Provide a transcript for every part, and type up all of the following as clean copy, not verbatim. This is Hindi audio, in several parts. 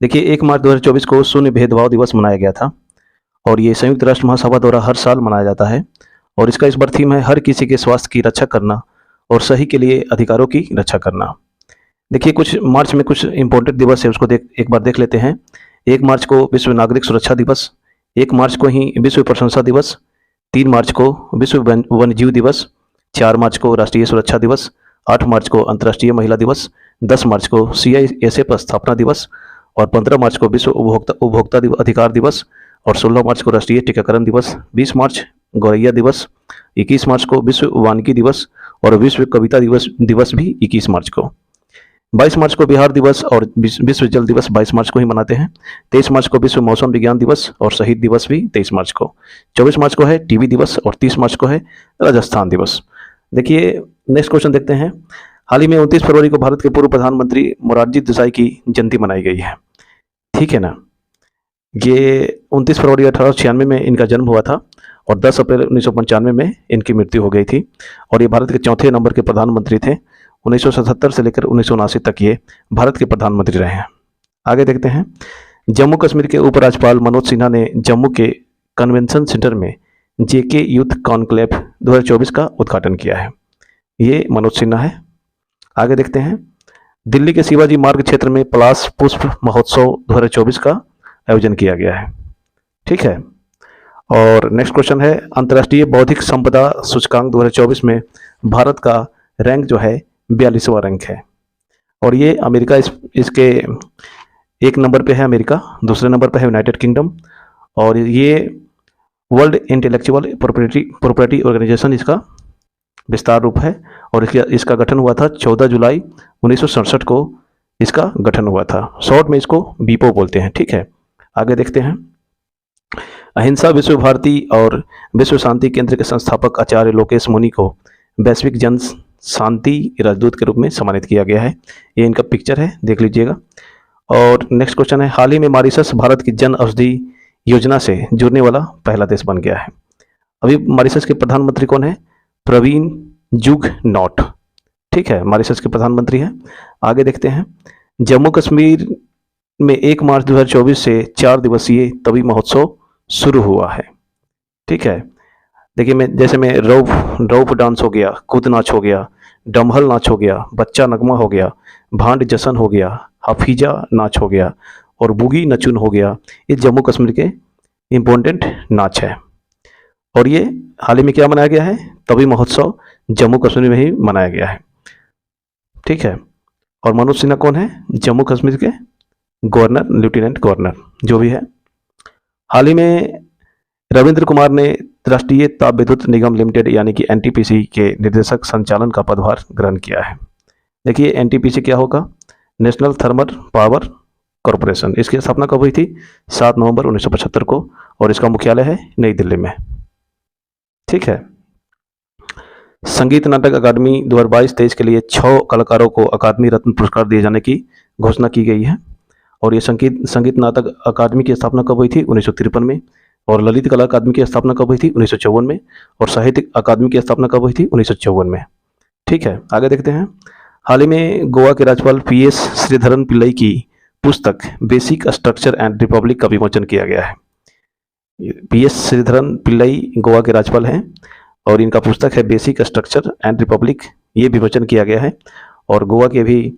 देखिए 1 मार्च 2024 को शून्य भेदभाव दिवस मनाया गया था और ये संयुक्त राष्ट्र महासभा द्वारा हर साल मनाया जाता है और इसका इस बार थीम है हर किसी के स्वास्थ्य की रक्षा करना और सही के लिए अधिकारों की रक्षा करना। देखिए कुछ मार्च में कुछ इंपॉर्टेंट दिवस है, उसको एक बार देख लेते हैं। 1 मार्च को विश्व नागरिक सुरक्षा दिवस, 1 मार्च को ही विश्व प्रशंसा दिवस, 3 मार्च को विश्व वन्यजीव दिवस, 4 मार्च को राष्ट्रीय सुरक्षा दिवस, 8 मार्च को अंतर्राष्ट्रीय महिला दिवस, 10 मार्च को CISF स्थापना दिवस और 15 मार्च को विश्व उपभोक्ता अधिकार दिवस और 16 मार्च को राष्ट्रीय टीकाकरण दिवस, 20 मार्च गौरैया दिवस, 21 मार्च को विश्व वानिकी दिवस और विश्व कविता दिवस भी 21 मार्च को। 22 मार्च को बिहार दिवस और विश्व जल दिवस 22 मार्च को ही मनाते हैं। 23 मार्च को विश्व मौसम विज्ञान दिवस और शहीद दिवस भी 23 मार्च को। 24 मार्च को है टीबी दिवस और 30 मार्च को है राजस्थान दिवस। देखिए नेक्स्ट क्वेश्चन देखते हैं। हाल ही में 29 फरवरी को भारत के पूर्व प्रधानमंत्री मोरारजी देसाई की जयंती मनाई गई है, ठीक है ना। ये 29 फरवरी 1896 में इनका जन्म हुआ था और 10 अप्रैल 1995 में इनकी मृत्यु हो गई थी और ये भारत के चौथे नंबर के प्रधानमंत्री थे। 1977 से लेकर 1979 तक ये भारत के प्रधानमंत्री रहे हैं। आगे देखते हैं। जम्मू कश्मीर के उपराज्यपाल मनोज सिन्हा ने जम्मू के कन्वेंशन सेंटर में JK यूथ कॉन्क्लेव 2024 का उद्घाटन किया है। ये मनोज सिन्हा है। आगे देखते हैं। दिल्ली के शिवाजी मार्ग क्षेत्र में पलाश पुष्प महोत्सव 2024 का आयोजन किया गया है, ठीक है। और नेक्स्ट क्वेश्चन है। अंतर्राष्ट्रीय बौद्धिक संपदा सूचकांक 2024 में भारत का रैंक जो है 42वां रैंक है और ये अमेरिका इसके एक नंबर पे है अमेरिका, दूसरे नंबर पे है यूनाइटेड किंगडम और ये वर्ल्ड इंटेलेक्चुअल प्रॉपर्टी ऑर्गेनाइजेशन इसका विस्तार रूप है और इसका गठन हुआ था 14 जुलाई 1967 को इसका गठन हुआ था। शॉर्ट में इसको बीपो बोलते हैं, ठीक है। आगे देखते हैं। अहिंसा विश्व भारती और विश्व शांति केंद्र के संस्थापक आचार्य लोकेश मुनि को वैश्विक जन शांति राजदूत के रूप में सम्मानित किया गया है। ये इनका पिक्चर है, देख लीजिएगा। और नेक्स्ट क्वेश्चन है। हाल ही में मॉरिशस भारत की जन औषधि योजना से जुड़ने वाला पहला देश बन गया है। अभी मॉरिशस के प्रधानमंत्री कौन है? प्रवीण जुगनॉथ, ठीक है, मॉरिशस के प्रधानमंत्री हैं। आगे देखते हैं। जम्मू कश्मीर में 1 मार्च 2024 से 4 दिवसीय तवी महोत्सव शुरू हुआ है, ठीक है। देखिए जैसे में रौफ डांस हो गया, कूद नाच हो गया, डमहल नाच हो गया, बच्चा नगमा हो गया, भांड जशन हो गया, हफीजा नाच हो गया और बुगी नचुन हो गया। ये जम्मू कश्मीर के इम्पोर्टेंट नाच है और ये हाल ही में क्या मनाया गया है? तवी महोत्सव जम्मू कश्मीर में ही मनाया गया है, ठीक है। और मनोज सिन्हा कौन है? जम्मू कश्मीर के गवर्नर, लेफ्टिनेंट गवर्नर जो भी है। हाल ही में रविंद्र कुमार ने राष्ट्रीय ताप विद्युत निगम लिमिटेड यानी कि NTPC के निर्देशक संचालन का पदभार ग्रहण किया है। देखिए NTPC क्या होगा? National thermal power corporation. इसकी स्थापना कब हुई थी? 7 नवंबर 1975 को और इसका मुख्यालय है नई दिल्ली में, ठीक है। संगीत नाटक अकादमी 2022-23 के लिए 6 कलाकारों को अकादमी रत्न पुरस्कार दिए जाने की घोषणा की गई है और ये संगीत नाटक अकादमी की स्थापना कब हुई थी? 1953 में। और ललित कला अकादमी की स्थापना कब हुई थी? 1954 में। और साहित्य अकादमी की स्थापना कब हुई थी? 1954 में, ठीक है। आगे देखते हैं। हाल ही में गोवा के राज्यपाल PS श्रीधरन पिल्लई की पुस्तक बेसिक स्ट्रक्चर एंड रिपब्लिक का विमोचन किया गया है। PS श्रीधरन पिल्लई गोवा के राज्यपाल हैं और इनका पुस्तक है बेसिक स्ट्रक्चर एंड रिपब्लिक, ये विमोचन किया गया है और गोवा के भी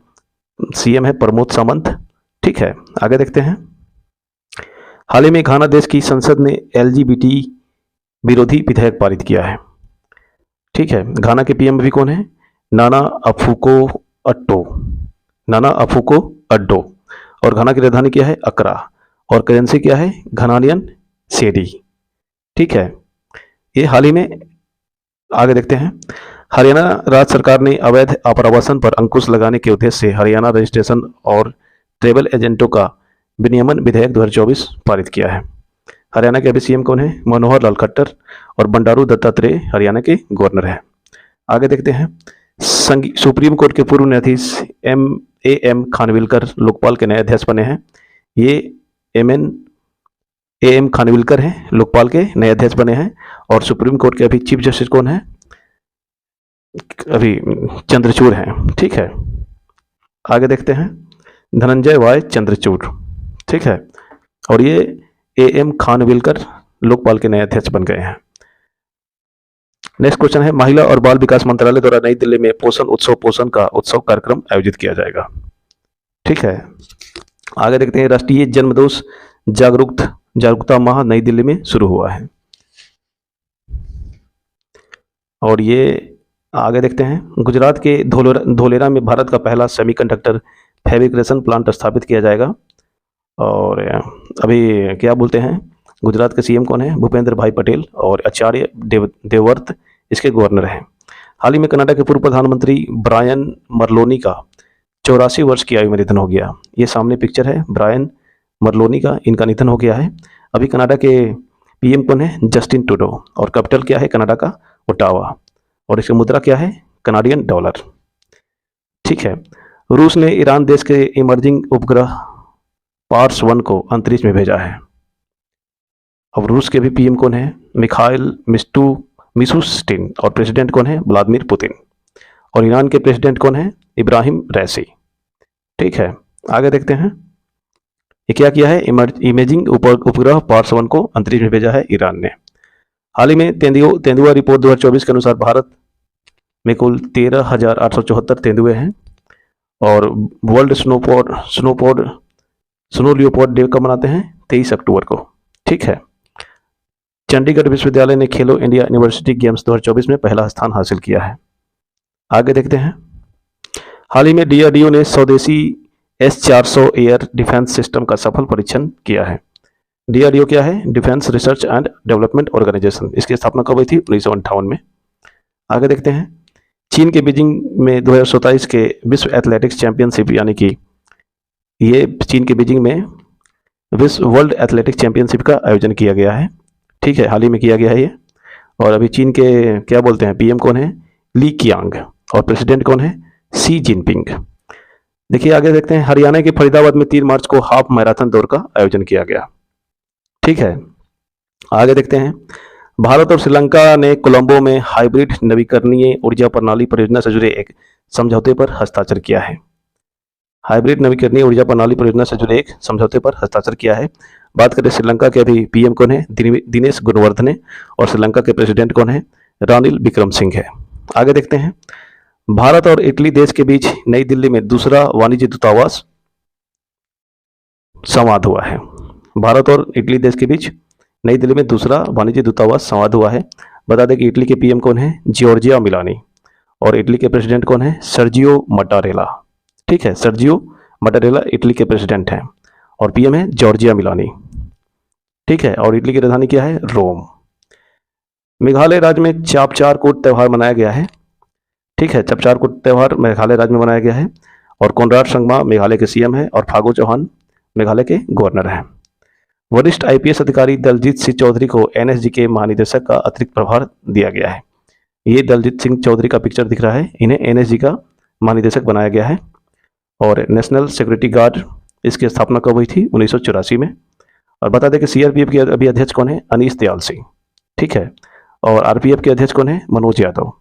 CM है प्रमोद सावंत, ठीक है। आगे देखते हैं। हाल ही में घाना देश की संसद ने LGBT विरोधी विधेयक पारित किया है, ठीक है। घाना के PM भी कौन है? नाना अफुको अड्डो और घाना की राजधानी क्या है? अकरा और करेंसी क्या है? घनानियन सेडी, ठीक है। ये हाल ही में। आगे देखते हैं। हरियाणा राज्य सरकार ने अवैध आप्रवासन पर अंकुश लगाने के उद्देश्य से हरियाणा रजिस्ट्रेशन और ट्रेवल एजेंटों का विनियमन विधेयक 2024 पारित किया है। हरियाणा के अभी CM कौन है? मनोहर लाल खट्टर और बंडारू दत्तात्रेय हरियाणा के गवर्नर हैं। आगे देखते हैं। सुप्रीम कोर्ट के पूर्व न्यायाधीश AM खानविलकर लोकपाल के नए अध्यक्ष बने हैं। ये AM खानविलकर हैं, लोकपाल के नए अध्यक्ष बने हैं। और सुप्रीम कोर्ट के अभी चीफ जस्टिस कौन है? अभी चंद्रचूड़ हैं, ठीक है। आगे देखते हैं। धनंजय वाय चंद्रचूड़, ठीक है। और ये AM खानविलकर लोकपाल के नए अध्यक्ष बन गए हैं। नेक्स्ट क्वेश्चन है, महिला और बाल विकास मंत्रालय द्वारा नई दिल्ली में पोषण का उत्सव कार्यक्रम आयोजित किया जाएगा। ठीक है। आगे देखते हैं, राष्ट्रीय जन्मदोष जागरूकता माह नई दिल्ली में शुरू हुआ है। और ये आगे देखते हैं, गुजरात के धोलेरा में भारत का पहला सेमीकंडक्टर फैब्रिकेशन प्लांट स्थापित किया जाएगा। और अभी क्या बोलते हैं, गुजरात के CM कौन है? भूपेंद्र भाई पटेल, और आचार्य देवव्रत इसके गवर्नर हैं। हाल ही में कनाडा के पूर्व प्रधानमंत्री ब्रायन मरलोनी का 84 वर्ष की आयु में निधन हो गया। ये सामने पिक्चर है ब्रायन मरलोनी का, इनका निधन हो गया है। अभी कनाडा के PM कौन है? जस्टिन ट्रूडो, और कैपिटल क्या है कनाडा का? ओटावा, और इसकी मुद्रा क्या है? Canadian dollar. ठीक है। रूस ने ईरान देश के इमर्जिंग उपग्रह पार्स 1 को अंतरिक्ष में भेजा है। अब रूस के भी PM कौन है? मिखाइल मिशुस्टिन, और प्रेसिडेंट कौन है? व्लादिमीर पुतिन, और ईरान के प्रेसिडेंट कौन है? इब्राहिम रैसी। ठीक है। आगे देखते हैं, ये क्या किया है? इमेजिंग उपग्रह पार्स 1 को अंतरिक्ष में भेजा है ईरान ने। हाल ही में तेंदुआ रिपोर्ट 2024 के अनुसार भारत में कुल 13,874 तेंदुए हैं। और वर्ल्ड स्नो लियोपार्ड डे कब मनाते हैं? 23 अक्टूबर को। ठीक है। चंडीगढ़ विश्वविद्यालय ने खेलो इंडिया यूनिवर्सिटी गेम्स 2024 में पहला स्थान हासिल किया है। आगे देखते हैं, हाल ही में DRDO ने स्वदेशी S-400 एयर डिफेंस सिस्टम का सफल परीक्षण किया है। DRDO क्या है? Defence research and development organisation. इसकी स्थापना कब हुई थी? 1958 में। आगे देखते हैं, चीन के बीजिंग में 2027 के विश्व एथलेटिक्स चैंपियनशिप, यानी कि ये चीन के बीजिंग में विश्व वर्ल्ड एथलेटिक्स चैंपियनशिप का आयोजन किया गया है। ठीक है, हाल ही में किया गया है ये। और अभी चीन के क्या बोलते हैं, PM कौन है? ली कियांग, और प्रेसिडेंट कौन है? Xi Jinping. देखिए आगे देखते हैं, हरियाणा के फरीदाबाद में 3 मार्च को हाफ मैराथन दौड़ का आयोजन किया गया। ठीक है। आगे देखते हैं, भारत और श्रीलंका ने कोलंबो में हाइब्रिड नवीकरणीय ऊर्जा प्रणाली परियोजना से जुड़े एक समझौते पर हस्ताक्षर किया है। हाइब्रिड नवीकरणीय ऊर्जा प्रणाली परियोजना से जुड़े एक समझौते पर हस्ताक्षर किया है। बात करें श्रीलंका के, अभी PM कौन है? दिनेश गुणवर्धने, और श्रीलंका के प्रेसिडेंट कौन है? रानिल विक्रमसिंघे है। आगे देखते हैं, भारत और इटली देश के बीच नई दिल्ली में दूसरा वाणिज्य दूतावास संवाद हुआ है। भारत और इटली देश के बीच नई दिल्ली में दूसरा वाणिज्य दूतावास संवाद हुआ है। बता दें कि इटली के PM कौन है? जॉर्जिया मिलानी, और इटली के प्रेसिडेंट कौन है? सर्जियो मटारेला। ठीक है, सर्जियो मटारेला इटली के प्रेसिडेंट हैं, और PM है जॉर्जिया मिलानी। ठीक है। और इटली की राजधानी क्या है? रोम। मेघालय राज्य में चापचारकूट त्यौहार मनाया गया है। ठीक है, चापचारकूट त्यौहार मेघालय राज्य में मनाया गया है। और कोनराड संगमा मेघालय के CM है, और फागू चौहान मेघालय के गवर्नर हैं। वरिष्ठ IPS अधिकारी दलजीत सिंह चौधरी को NSG के महानिदेशक का अतिरिक्त प्रभार दिया गया है। ये दलजीत सिंह चौधरी का पिक्चर दिख रहा है, इन्हें NSG का महानिदेशक बनाया गया है। और नेशनल सिक्योरिटी गार्ड, इसकी स्थापना कब हुई थी? 1984 में। और बता दें कि CRPF के अभी अध्यक्ष कौन है? अनीश दयाल सिंह। ठीक है। और RPF के अध्यक्ष कौन है? मनोज यादव।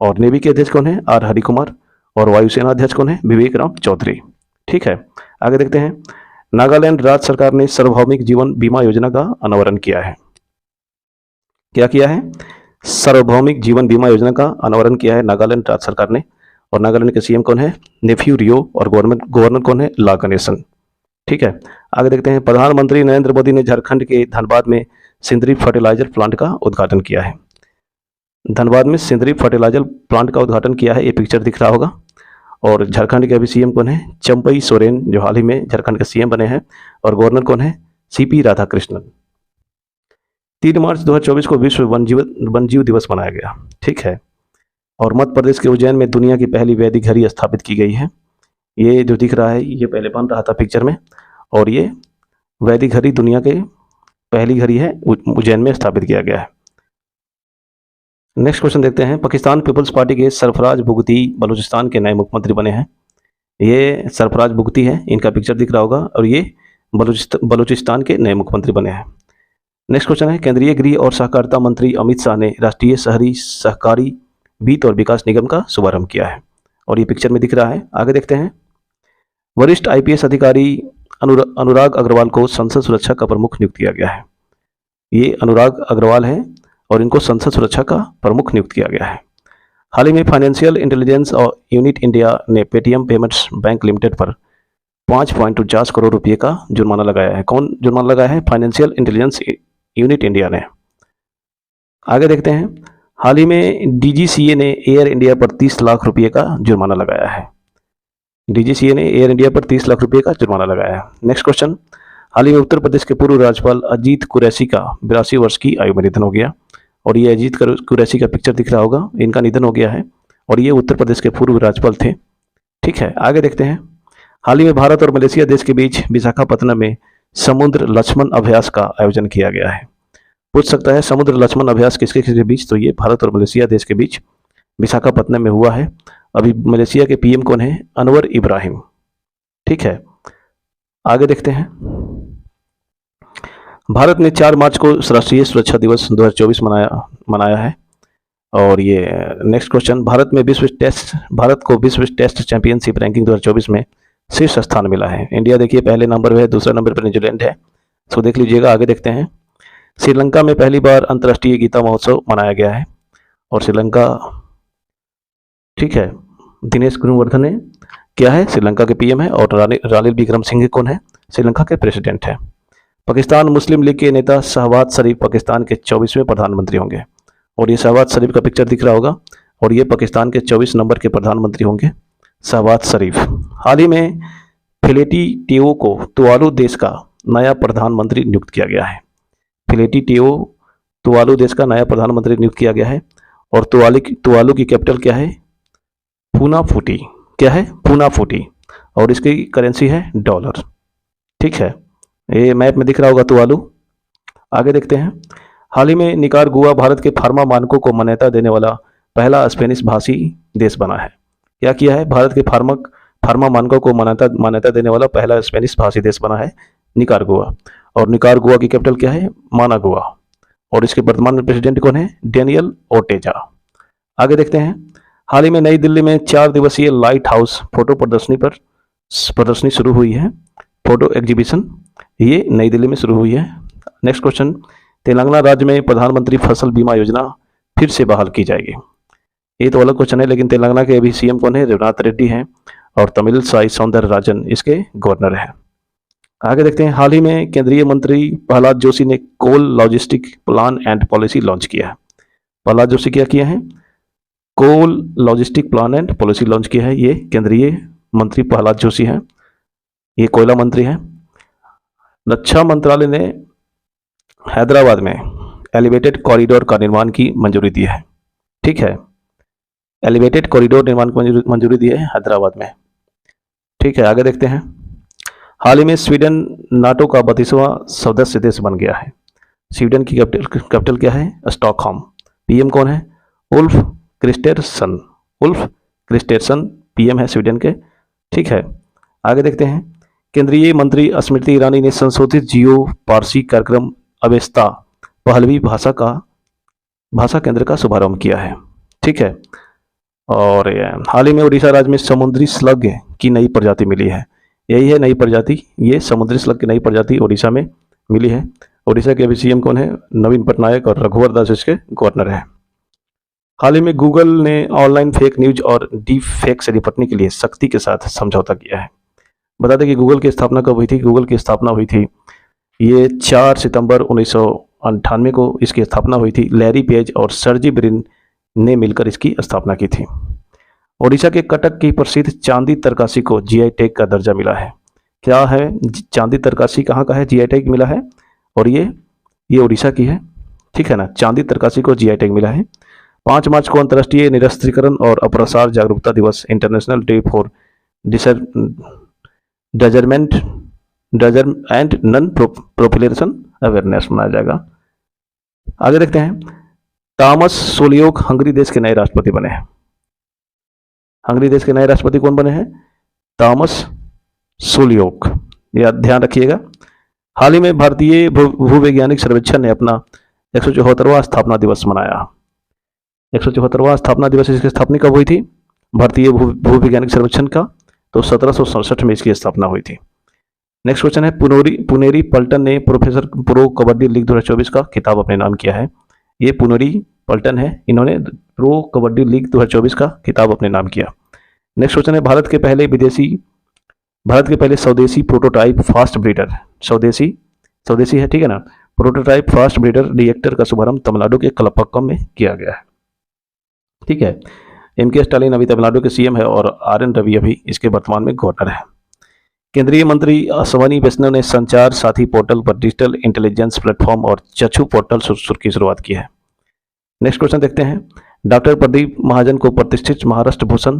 और नेवी के अध्यक्ष कौन है? R हरिकुमार। और वायुसेना अध्यक्ष कौन है? विवेक राम चौधरी। ठीक है। आगे देखते हैं, नागालैंड राज्य सरकार ने सार्वभौमिक जीवन बीमा योजना का अनावरण किया है। क्या किया है? सार्वभौमिक जीवन बीमा योजना का अनावरण किया है नागालैंड राज्य सरकार ने। और नागालैंड के CM कौन है? नेफ्यू रियो, और गवर्नर कौन है? ला गणेशन। ठीक है। आगे देखते हैं, प्रधानमंत्री नरेंद्र मोदी ने झारखंड के धनबाद में सिंदरी फर्टिलाइजर प्लांट का उद्घाटन किया है। धनबाद में सिंदरी फर्टिलाइजर प्लांट का उद्घाटन किया है, ये पिक्चर दिख रहा होगा। और झारखंड के अभी CM कौन है? चंपई सोरेन, जो हाल ही में झारखंड के CM बने हैं। और गवर्नर कौन है? CP राधाकृष्णन। 3 मार्च 2024 को विश्व वन्यजीव दिवस मनाया गया। ठीक है। और मध्य प्रदेश के उज्जैन में दुनिया की पहली वैदिक घड़ी स्थापित की गई है। ये जो दिख रहा है, ये पहले बन रहा था पिक्चर में, और ये वैदिक घड़ी दुनिया के पहली घड़ी है, उज्जैन में स्थापित किया गया है। नेक्स्ट क्वेश्चन देखते हैं, पाकिस्तान पीपल्स पार्टी के सरफराज बुगती बलूचिस्तान के नए मुख्यमंत्री बने हैं। ये सरफराज बुगती है, इनका पिक्चर दिख रहा होगा, और ये बलूचिस्तान के नए मुख्यमंत्री बने हैं। नेक्स्ट क्वेश्चन है, केंद्रीय गृह और सहकारिता मंत्री अमित शाह ने राष्ट्रीय शहरी सहकारी वित्त और विकास निगम का शुभारंभ किया है, और ये पिक्चर में दिख रहा है। आगे देखते हैं, वरिष्ठ IPS अधिकारी अनुराग अग्रवाल को संसद सुरक्षा का प्रमुख नियुक्त किया गया है? ये अनुराग अग्रवाल हैं और इनको संसद सुरक्षा का प्रमुख नियुक्त किया गया है। हाल ही में फाइनेंशियल इंटेलिजेंस और यूनिट इंडिया ने पेटीएम पेमेंट्स बैंक लिमिटेड पर 5.49 करोड़ रुपए का जुर्माना लगाया है। कौन जुर्माना लगाया है? फाइनेंशियल इंटेलिजेंस यूनिट इंडिया ने। आगे देखते हैं, हाल ही में डीजीसीए ने एयर इंडिया पर 30 लाख रुपए का जुर्माना लगाया है। डीजीसीए ने एयर इंडिया पर 30 लाख रुपए का जुर्माना लगाया है। नेक्स्ट क्वेश्चन, हाल ही में उत्तर प्रदेश के पूर्व राज्यपाल अजीत कुरैशी का 82 वर्ष की आयु में निधन हो गया। और ये अजीत कुरैशी का पिक्चर दिख रहा होगा, इनका निधन हो गया है और ये उत्तर प्रदेश के पूर्व राज्यपाल थे। ठीक है, आगे देखते हैं, हाल ही में भारत और मलेशिया देश के बीच विशाखापत्तनम में समुद्र लक्ष्मण अभ्यास का आयोजन किया गया है। पूछ सकता है समुद्र लक्ष्मण अभ्यास किसके किसके बीच? तो ये भारत और मलेशिया देश के बीच विशाखापत्तनम में हुआ है। अभी मलेशिया के पीएम कौन है? अनवर इब्राहिम। ठीक है, आगे देखते हैं, भारत ने 4 मार्च को राष्ट्रीय सुरक्षा दिवस 2024 मनाया है। और ये नेक्स्ट क्वेश्चन, भारत को विश्व टेस्ट चैंपियनशिप रैंकिंग 2024 में शीर्ष स्थान मिला है। इंडिया देखिए पहले नंबर पे है, दूसरे नंबर पर न्यूजीलैंड है, इसको देख लीजिएगा। आगे देखते हैं, श्रीलंका में पहली बार अंतर्राष्ट्रीय गीता महोत्सव मनाया गया है। और श्रीलंका, ठीक है, दिनेश गुणवर्धन ने क्या है? श्रीलंका के पीएम है। और रानिल विक्रमसिंघे कौन है? श्रीलंका के प्रेसिडेंट है। पाकिस्तान मुस्लिम लीग के नेता शहबाज शरीफ पाकिस्तान के 24वें प्रधानमंत्री होंगे। और ये शहबाज शरीफ का पिक्चर दिख रहा होगा और ये पाकिस्तान के 24 नंबर के प्रधानमंत्री होंगे, शहबाज शरीफ। हाल ही में फिलेटी टेओ को तुवालू देश का नया प्रधानमंत्री नियुक्त किया गया है। फिलेटी टेओ तुवालू देश का नया प्रधानमंत्री नियुक्त किया गया है। और तुवालू की कैपिटल क्या है? फूनाफूटी। क्या है? फूनाफूटी। और इसकी करेंसी है डॉलर। ठीक है, ये मैप में दिख रहा होगा तुवालू। आगे देखते हैं, हाल ही में निकारागुआ भारत के फार्मा मानकों को मान्यता देने वाला पहला स्पेनिश भाषी देश बना है। क्या किया है? भारत के फार्मा मानकों को मान्यता देने वाला पहला स्पेनिश भाषी देश बना है निकारागुआ। और निकारागुआ की कैपिटल क्या है? मानागुआ। और इसके वर्तमान प्रेसिडेंट कौन है? Daniel Ortega. आगे देखते हैं, हाल ही में नई दिल्ली में 4 दिवसीय लाइट हाउस फोटो प्रदर्शनी शुरू हुई है। फोटो एग्जीबिशन ये नई दिल्ली में शुरू हुई है। नेक्स्ट क्वेश्चन, तेलंगाना राज्य में प्रधानमंत्री फसल बीमा योजना फिर से बहाल की जाएगी। ये तो अलग क्वेश्चन है, लेकिन तेलंगाना के अभी सीएम कौन है? रेवनाथ रेड्डी हैं। और तमिल साई सौंदरराजन इसके गवर्नर हैं। आगे देखते हैं, हाल ही में केंद्रीय मंत्री प्रहलाद जोशी ने coal logistic plan and policy launch किया है। प्रहलाद जोशी क्या किया है? Coal logistic plan and policy launch किया है। ये केंद्रीय मंत्री प्रहलाद जोशी हैं, ये कोयला मंत्री हैं। रक्षा मंत्रालय ने हैदराबाद में एलिवेटेड कॉरिडोर का निर्माण की मंजूरी दी है। ठीक है, एलिवेटेड कॉरिडोर निर्माण की मंजूरी दी है हैदराबाद में। ठीक है, आगे देखते हैं, हाल ही में स्वीडन नाटो का 32वां सदस्य देश बन गया है। स्वीडन की कैपिटल क्या है? स्टॉकहोम। पीएम कौन है? उल्फ क्रिस्टेरसन पीएम है स्वीडन के। ठीक है, आगे देखते हैं, केंद्रीय मंत्री स्मृति ईरानी ने संशोधित जियो पारसी कार्यक्रम अवेस्ता पहलवी भाषा केंद्र का शुभारंभ किया है। ठीक है, और हाल ही में उड़ीसा राज्य में समुद्री स्लग की नई प्रजाति मिली है। यही है नई प्रजाति, ये समुद्री स्लग की नई प्रजाति उड़ीसा में मिली है। उड़ीसा के अभी सीएम कौन है? नवीन पटनायक। और रघुवर दास इसके गवर्नर हैं। हाल ही में गूगल ने ऑनलाइन फेक न्यूज और डीप फेक से निपटने के लिए सख्ती के साथ समझौता किया है। बता दें कि गूगल की स्थापना कब हुई थी? गूगल की स्थापना हुई थी ये 4 सितंबर 1998 को इसकी स्थापना हुई थी। लैरी पेज और सर्जी ब्रिन ने मिलकर इसकी स्थापना की थी। ओडिशा के कटक की प्रसिद्ध चांदी तरकासी को जीआई टैग का दर्जा मिला है। क्या है? चांदी तरकासी कहाँ का है? जीआई टैग मिला है और ये ओडिशा की है। ठीक है ना, चांदी तरकासी को जीआई टैग मिला है। 5 मार्च को अंतर्राष्ट्रीय निरस्त्रीकरण और अप्रसार जागरूकता दिवस, international day for disarmament and non proliferation awareness मनाया जाएगा। आगे देखते हैं, तामस सोलियोक हंगरी देश के नए राष्ट्रपति बने हैं। हंगरी देश के नए राष्ट्रपति कौन बने हैं? तामस सोलियोक, यह ध्यान रखिएगा। हाल ही में भारतीय भूवैज्ञानिक सर्वेक्षण ने अपना 174वां स्थापना दिवस मनाया। 174वां स्थापना दिवस, इसकी स्थापना कब हुई थी? भारतीय भूवैज्ञानिक सर्वेक्षण का तो 1767 में इसकी स्थापना हुई थी। नेक्स्ट क्वेश्चन है, पुनेरी पल्टन ने प्रोफेसर प्रो कबड्डी लीग 2024 का खिताब अपने नाम किया है। ये पुनेरी पल्टन है, इन्होंने प्रो कबड्डी लीग 2024 का खिताब अपने नाम किया। नेक्स्ट क्वेश्चन है, भारत के पहले स्वदेशी प्रोटोटाइप फास्ट ब्रीडर, स्वदेशी है, ठीक है ना, प्रोटोटाइप फास्ट ब्रीडर रिएक्टर का शुभारंभ तमिलनाडु के कलपक्कम में किया गया है। ठीक है, एम.के. स्टालिन अभी तमिलनाडु के सीएम है और आर.एन. रवि अभी इसके वर्तमान में गवर्नर है। केंद्रीय मंत्री अश्वनी वैष्णव ने संचार साथी पोर्टल पर डिजिटल इंटेलिजेंस प्लेटफॉर्म और चक्षु पोर्टल की शुरुआत की है। नेक्स्ट क्वेश्चन देखते हैं, डॉक्टर प्रदीप महाजन को प्रतिष्ठित महाराष्ट्र भूषण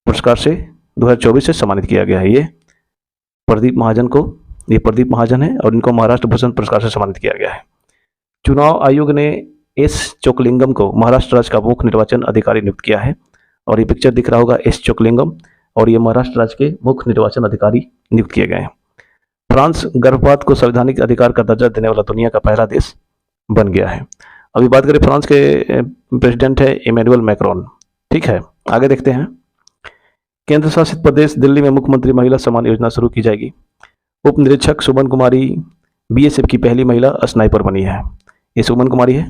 पुरस्कार से 2024 से सम्मानित किया गया है। ये प्रदीप महाजन है और इनको महाराष्ट्र भूषण पुरस्कार से सम्मानित किया गया है। चुनाव आयोग ने एस चोकलिंगम को महाराष्ट्र राज्य का मुख्य निर्वाचन अधिकारी नियुक्त किया है और ये पिक्चर दिख रहा होगा एस चोकलिंगम, और ये महाराष्ट्र राज्य के मुख्य निर्वाचन अधिकारी नियुक्त किए गए हैं। फ्रांस गर्भपात को संवैधानिक अधिकार का दर्जा देने वाला दुनिया का पहला देश बन गया है। अभी बात करें, फ्रांस के प्रेसिडेंट है इमैनुअल मैक्रोन। ठीक है, आगे देखते हैं, केंद्र शासित प्रदेश दिल्ली में मुख्यमंत्री महिला सम्मान योजना शुरू की जाएगी। उप निरीक्षक सुमन कुमारी बीएसएफ की पहली महिला स्नाइपर बनी है। ये सुमन कुमारी है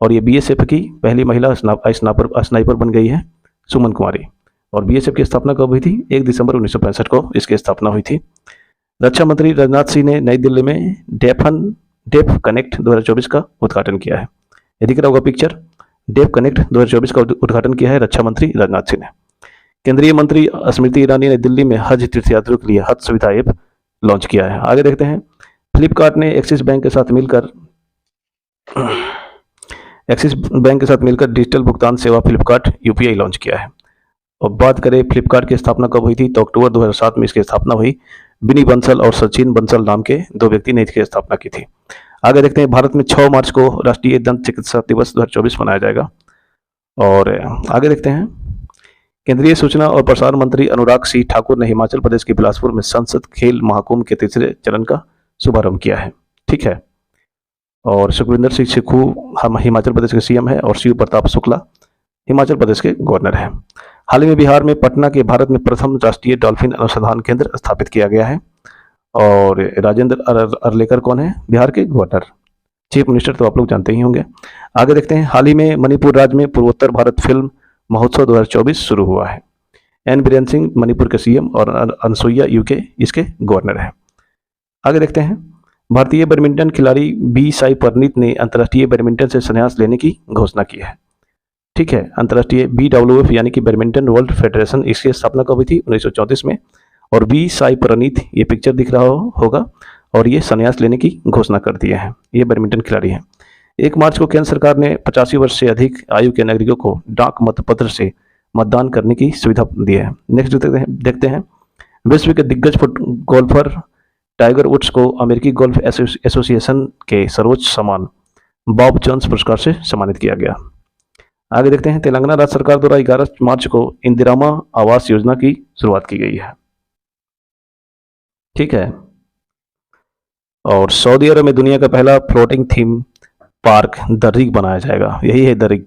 और ये बीएसएफ की पहली महिला स्नाइपर बन गई है, सुमन कुमारी। और बीएसएफ की स्थापना कब हुई थी? 1 दिसंबर 1965 को इसकी स्थापना हुई थी। रक्षा मंत्री राजनाथ सिंह ने नई दिल्ली में डेफ कनेक्ट 2024 का उद्घाटन किया है। ये दिख रहा होगा पिक्चर, डेफ कनेक्ट 2024 का उद्घाटन किया है रक्षा मंत्री राजनाथ सिंह ने। केंद्रीय मंत्री स्मृति ईरानी ने दिल्ली में हज तीर्थयात्रियों के लिए हज सुविधा ऐप लॉन्च किया है। आगे देखते हैं, फ्लिपकार्ट ने एक्सिस बैंक के साथ मिलकर डिजिटल भुगतान सेवा फ्लिपकार्ट यूपीआई लॉन्च किया है। और बात करें फ्लिपकार्ट की स्थापना कब हुई थी, तो अक्टूबर 2007 में इसकी स्थापना हुई। बिनी बंसल और सचिन बंसल नाम के 2 व्यक्ति ने इसकी स्थापना की थी। आगे देखते हैं, भारत में 6 मार्च को राष्ट्रीय दंत चिकित्सा दिवस 2024 मनाया जाएगा। और आगे देखते हैं, केंद्रीय सूचना और प्रसारण मंत्री अनुराग सिंह ठाकुर ने हिमाचल प्रदेश के बिलासपुर में संसद खेल महाकुंभ के 3रे चरण का शुभारंभ किया है। ठीक है, और सुखविंदर सिंह सुक्खू हिमाचल प्रदेश के सीएम है और शिव प्रताप शुक्ला हिमाचल प्रदेश के गवर्नर है। हाल ही में बिहार में पटना के भारत में प्रथम राष्ट्रीय डॉल्फिन अनुसंधान केंद्र स्थापित किया गया है। और राजेंद्र अरलेकर कौन है? बिहार के गवर्नर, चीफ मिनिस्टर तो आप लोग जानते ही होंगे। आगे देखते हैं, हाल ही में मणिपुर राज्य में पूर्वोत्तर भारत फिल्म महोत्सव 2024 शुरू हुआ है। एन बीरेन सिंह मणिपुर के सीएम और अनसुईया यूके इसके गवर्नर है। आगे देखते हैं, भारतीय बैडमिंटन खिलाड़ी बी साई प्रणीत ने अंतर्राष्ट्रीय बैडमिंटन से संन्यास लेने की घोषणा की है। ठीक है, अंतर्राष्ट्रीय BWF यानी कि बैडमिंटन वर्ल्ड फेडरेशन, इसकी स्थापना कब हुई थी? 1934 में। और बी साई प्रणीत, ये पिक्चर दिख रहा होगा, और ये संन्यास लेने की घोषणा कर दिए हैं। ये बैडमिंटन खिलाड़ी हैं। 1 मार्च को केंद्र सरकार ने 85 वर्ष से अधिक आयु के नागरिकों को डाक मतपत्र से मतदान करने की सुविधा दी है। नेक्स्ट देखते हैं, विश्व के दिग्गज गोल्फर टाइगर वुड्स को अमेरिकी गोल्फ एसोसिएशन के सर्वोच्च सम्मान बॉब जोन्स पुरस्कार से सम्मानित किया गया। आगे देखते हैं, तेलंगाना राज्य सरकार द्वारा 11 मार्च को इंदिरामा आवास योजना की शुरुआत की गई है। ठीक है, और सऊदी अरब में दुनिया का पहला floating theme park the rig बनाया जाएगा। यही है the rig,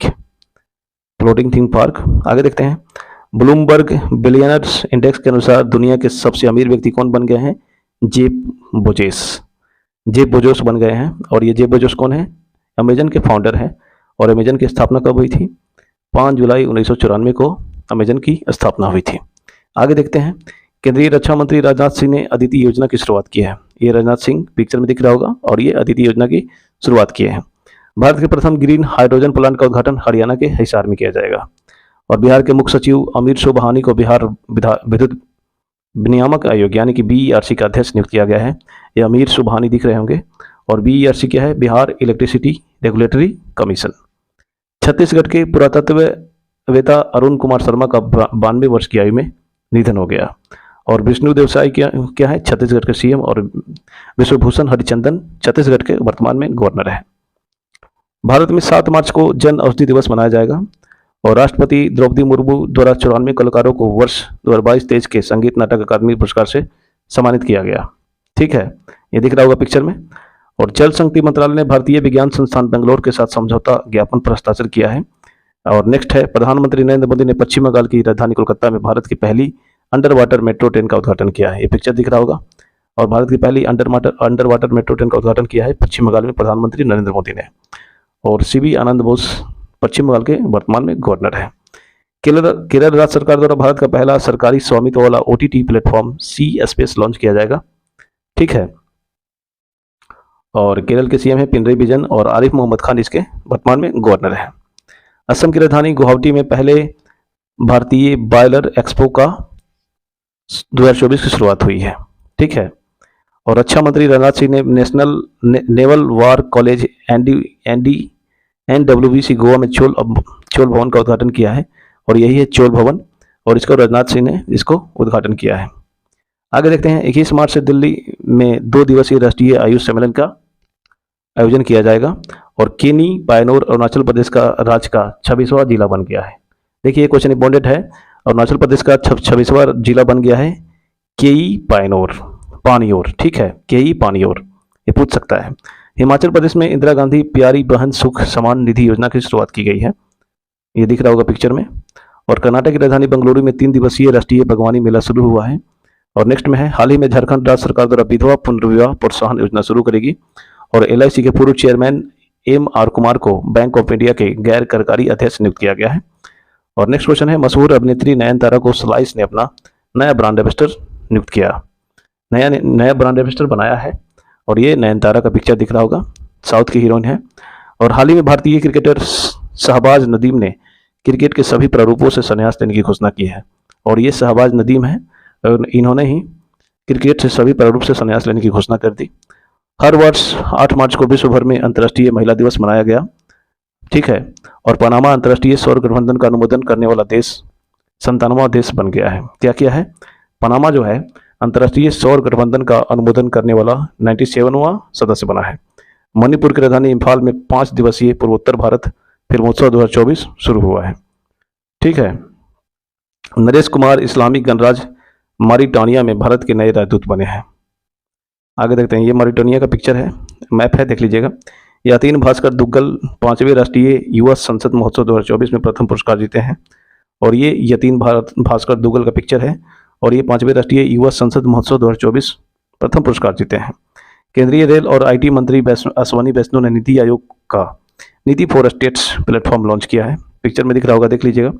floating theme park. आगे देखते हैं, ब्लूमबर्ग बिलियनर्स इंडेक्स के अनुसार दुनिया के सबसे अमीर व्यक्ति कौन बन गए हैं? जेफ बेजोस बन गए हैं। और ये जेफ बेजोस कौन है? अमेजन के फाउंडर हैं। और अमेजन की स्थापना कब हुई थी? 5 जुलाई 1994 को अमेजन की स्थापना हुई थी। आगे देखते हैं, केंद्रीय रक्षा मंत्री राजनाथ सिंह ने अदिति योजना की शुरुआत की है। ये राजनाथ सिंह पिक्चर में दिख रहा होगा, और ये अदिति योजना की शुरुआत किए हैं। भारत के प्रथम ग्रीन हाइड्रोजन प्लांट का उद्घाटन हरियाणा के हिसार में किया जाएगा। और बिहार के मुख्य सचिव अमीर सुबहानी को बिहार विद्युत विनियामक आयोग यानी कि BERC का अध्यक्ष नियुक्त किया गया है। ये अमीर सुबहानी दिख रहे होंगे। और BERC क्या है? Bihar electricity regulatory commission. Chhattisgarh के पुरातत्ववेत्ता अरुण कुमार शर्मा का 92 वर्ष की आयु में निधन हो गया। और विष्णुदेव साय क्या है? छत्तीसगढ़ के सीएम। और विश्वभूषण हरिचंदन छत्तीसगढ़ के वर्तमान में गवर्नर है। भारत में 7 मार्च को जन औषधि दिवस मनाया जाएगा। और राष्ट्रपति द्रौपदी मुर्मू द्वारा 94 कलाकारों को वर्ष 2022-23 के संगीत नाटक अकादमी पुरस्कार से सम्मानित किया गया। ठीक है, ये दिख रहा होगा पिक्चर में। और जल शक्ति मंत्रालय ने भारतीय विज्ञान संस्थान बेंगलोर के साथ समझौता ज्ञापन पर हस्ताक्षर किया है। और नेक्स्ट है, प्रधानमंत्री नरेंद्र मोदी ने पश्चिम बंगाल की राजधानी कोलकाता में भारत की पहली अंडर वाटर मेट्रो ट्रेन का उद्घाटन किया है। ये पिक्चर दिख रहा होगा। और भारत की पहली अंडर वाटर मेट्रो ट्रेन का उद्घाटन किया है पश्चिम बंगाल में प्रधानमंत्री नरेंद्र मोदी ने। और सीवी आनंद बोस पश्चिम बंगाल के वर्तमान में गवर्नर है। केरल राज्य सरकार द्वारा भारत का पहला सरकारी स्वामित्व वाला ओटीटी प्लेटफॉर्म सी स्पेस लॉन्च किया जाएगा। ठीक है। और केरल के सीएम है पिनरई विजयन और आरिफ मोहम्मद खान इसके वर्तमान में गवर्नर है। असम की राजधानी गुवाहाटी में पहले भारतीय बॉयलर एक्सपो का 2024 की शुरुआत हुई है। ठीक है। और रक्षा मंत्री राजनाथ सिंह ने नेवल वार कॉलेज NWVC गोवा में चोल भवन का उद्घाटन किया है। और यही है चोल भवन, और इसको राजनाथ सिंह ने इसको उद्घाटन किया है। आगे देखते हैं। 21 मार्च से दिल्ली में 2 दिवसीय राष्ट्रीय आयुष सम्मेलन का आयोजन किया जाएगा। और केनी पायनोर अरुणाचल प्रदेश का राज्य का 26वां जिला बन गया है। देखिए ये क्वेश्चन इंपॉर्टेंट है। अरुणाचल प्रदेश का 26वां जिला बन गया है केई पानियोर। ठीक है, केई पानियोर, ये पूछ सकता है। हिमाचल प्रदेश में इंदिरा गांधी प्यारी बहन सुख समान निधि योजना की शुरुआत की गई है, ये दिख रहा होगा पिक्चर में। और कर्नाटक की राजधानी बेंगलुरु में 3 दिवसीय राष्ट्रीय बागवानी मेला शुरू हुआ है। और नेक्स्ट में है, हाल ही में झारखंड राज्य सरकार द्वारा विधवा पुनर्विवाह प्रोत्साहन योजना शुरू करेगी। और LIC के पूर्व चेयरमैन MR कुमार को बैंक ऑफ इंडिया के गैर कार्यकारी अध्यक्ष नियुक्त किया गया है। और नेक्स्ट क्वेश्चन है, मशहूर अभिनेत्री नयनतारा को स्लाइस ने अपना नया ब्रांड एम्बेसडर नियुक्त किया, नया ब्रांड एम्बेसडर बनाया है। और ये नयनतारा का पिक्चर दिख रहा होगा, साउथ की हीरोइन है। और हाल ही में भारतीय क्रिकेटर शहबाज नदीम ने क्रिकेट के सभी प्रारूपों से संन्यास लेने की घोषणा की है। और ये शहबाज नदीम है, और इन्होंने ही क्रिकेट से सभी प्रारूप से संन्यास लेने की घोषणा कर दी। हर वर्ष 8 मार्च को विश्व भर में अंतर्राष्ट्रीय महिला दिवस मनाया गया। ठीक है। और पनामा अंतर्राष्ट्रीय सौर गठबंधन का अनुमोदन करने वाला देश 97वां देश बन गया है। क्या किया है? पनामा जो है अंतर्राष्ट्रीय सौर गठबंधन का अनुमोदन करने वाला 97वां सदस्य बना है। मणिपुर की राजधानी इम्फाल में 5 दिवसीय पूर्वोत्तर भारत फिल्मोत्सव 2024 शुरू हुआ है। ठीक है। नरेश कुमार इस्लामिक गणराज्य मॉरिटानिया में भारत के नए राजदूत बने हैं। आगे देखते हैं। ये मॉरिटानिया का पिक्चर है, मैप है, देख लीजिएगा। यातीन भास्कर दुग्गल 5वें राष्ट्रीय युवा संसद महोत्सव 2024 में प्रथम पुरस्कार जीते हैं। और ये यातीन भास्कर दुग्गल का पिक्चर है, और ये 5वें राष्ट्रीय युवा संसद महोत्सव 2024 प्रथम पुरस्कार जीते हैं। केंद्रीय रेल और IT मंत्री अश्वनी वैष्णव ने नीति आयोग का नीति फॉर स्टेट्स प्लेटफॉर्म लॉन्च किया है। पिक्चर में दिख रहा होगा, देख लीजिएगा।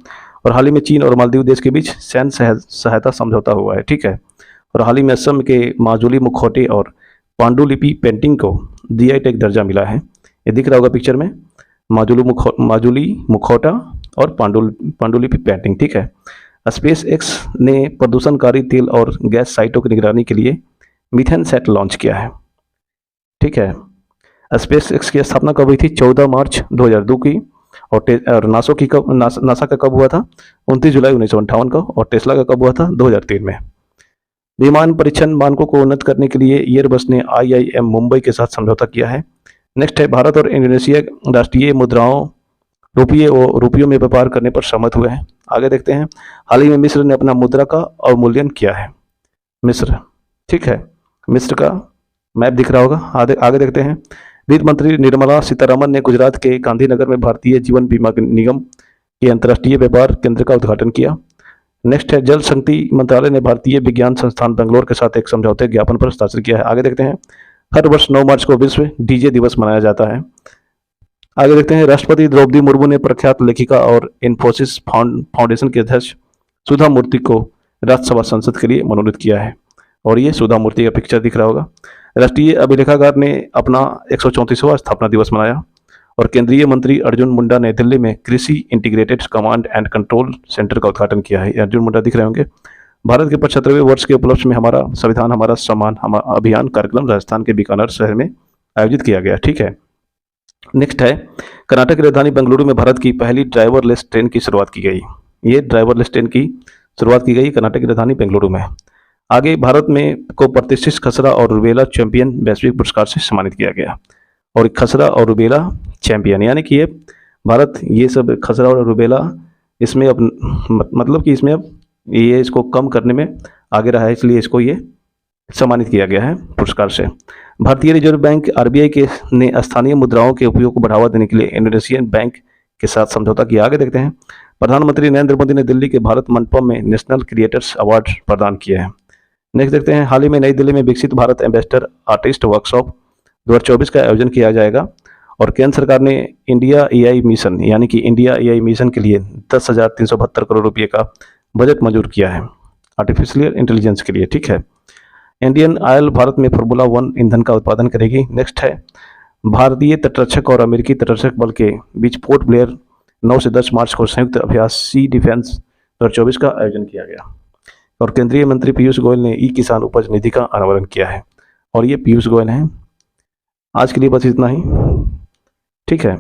और हाल ही में चीन और मालदीव देश के बीच सैन्य सहायता समझौता हुआ है। ठीक है। और हाल ही में असम के माजुली मुखौटे और पांडुलिपि पेंटिंग को GI टैग दर्जा मिला है। ये दिख रहा होगा पिक्चर में, माजुली मुखौटा और पांडुलिपि पेंटिंग। ठीक है। SpaceX ने प्रदूषणकारी तेल और गैस साइटों की निगरानी के लिए मीथेन सेट लॉन्च किया है। ठीक है। SpaceX की स्थापना कब हुई थी? 14 मार्च 2002 की। और नासा का कब हुआ था? 29 जुलाई 1958 का। और टेस्ला का कब हुआ था? 2003 में। विमान परीक्षण मानकों को उन्नत करने के लिए एयरबस ने IIM मुंबई के साथ समझौता किया है। नेक्स्ट है, भारत और इंडोनेशिया राष्ट्रीय मुद्राओं रुपयों में व्यापार करने पर सहमत हुए हैं। आगे देखते हैं। हाल ही में मिस्र ने अपना मुद्रा का अवमूल्यन किया है, मिस्र। ठीक है। मिस्र का मैप दिख रहा होगा। आगे देखते हैं। वित्त मंत्री निर्मला सीतारमन ने गुजरात के गांधीनगर में भारतीय जीवन बीमा निगम के अंतर्राष्ट्रीय व्यापार केंद्र का उद्घाटन किया। नेक्स्ट है, जल शक्ति मंत्रालय ने भारतीय विज्ञान संस्थान बेंगलोर के साथ एक समझौते ज्ञापन पर हस्ताक्षर किया है। आगे देखते हैं। हर वर्ष 9 मार्च को विश्व DJ दिवस मनाया जाता है। आगे देखते हैं। राष्ट्रपति द्रौपदी मुर्मू ने प्रख्यात लेखिका और इन्फोसिस फाउंडेशन के अध्यक्ष सुधा मूर्ति को राज्यसभा संसद के लिए मनोनीत किया है। और ये सुधा मूर्ति का पिक्चर दिख रहा होगा। राष्ट्रीय अभिलेखागार ने अपना 134वां स्थापना दिवस मनाया। और केंद्रीय मंत्री अर्जुन मुंडा ने दिल्ली में कृषि integrated command and control centre का उद्घाटन किया है। अर्जुन मुंडा दिख रहे होंगे। भारत के 75वें वर्ष के उपलक्ष्य में हमारा संविधान हमारा सम्मान अभियान कार्यक्रम राजस्थान के बीकानेर शहर में आयोजित किया गया। ठीक है। नेक्स्ट है, कर्नाटक की राजधानी बेंगलुरु में भारत की पहली ड्राइवरलेस ट्रेन की शुरुआत की गई। ये ड्राइवरलेस ट्रेन की शुरुआत की गई कर्नाटक की राजधानी बेंगलुरु में। आगे भारत में को प्रतिष्ठित खसरा और रुबेला चैंपियन वैश्विक पुरस्कार से सम्मानित किया गया। और खसरा और रुबेला चैंपियन यानी कि ये भारत ये सब खसरा और रुबेला इसमें मतलब कि इसमें अब ये इसको कम करने में आगे रहा है, इसलिए इसको ये सम्मानित किया गया है पुरस्कार से। भारतीय रिजर्व बैंक RBI ने स्थानीय मुद्राओं के उपयोग को बढ़ावा देने के लिए इंडोनेशियन बैंक के साथ समझौता किया। आगे देखते हैं। प्रधानमंत्री नरेंद्र मोदी ने दिल्ली के भारत मंडपम में नेशनल क्रिएटर्स अवार्ड प्रदान किए हैं। नेक्स्ट देखते हैं, हाल ही में नई दिल्ली में विकसित भारत एम्बेसडर आर्टिस्ट वर्कशॉप 2024 का आयोजन किया जाएगा और केंद्र सरकार ने इंडिया एआई मिशन यानी कि इंडिया एआई मिशन के लिए 10,372 करोड़ रुपये का बजट मंजूर किया है आर्टिफिशियल इंटेलिजेंस के लिए। ठीक है। इंडियन ऑयल भारत में फार्मूला 1 ईंधन का उत्पादन करेगी। नेक्स्ट है, भारतीय तटरक्षक और अमेरिकी तटरक्षक बल के बीच पोर्ट ब्लेयर 9 से 10 मार्च को संयुक्त अभ्यास सी डिफेंस 2024 का आयोजन किया गया। और केंद्रीय मंत्री पीयूष गोयल ने ई किसान उपज निधि का अनावरण किया है और ये पीयूष गोयल हैं। आज के लिए बस इतना ही। ठीक है।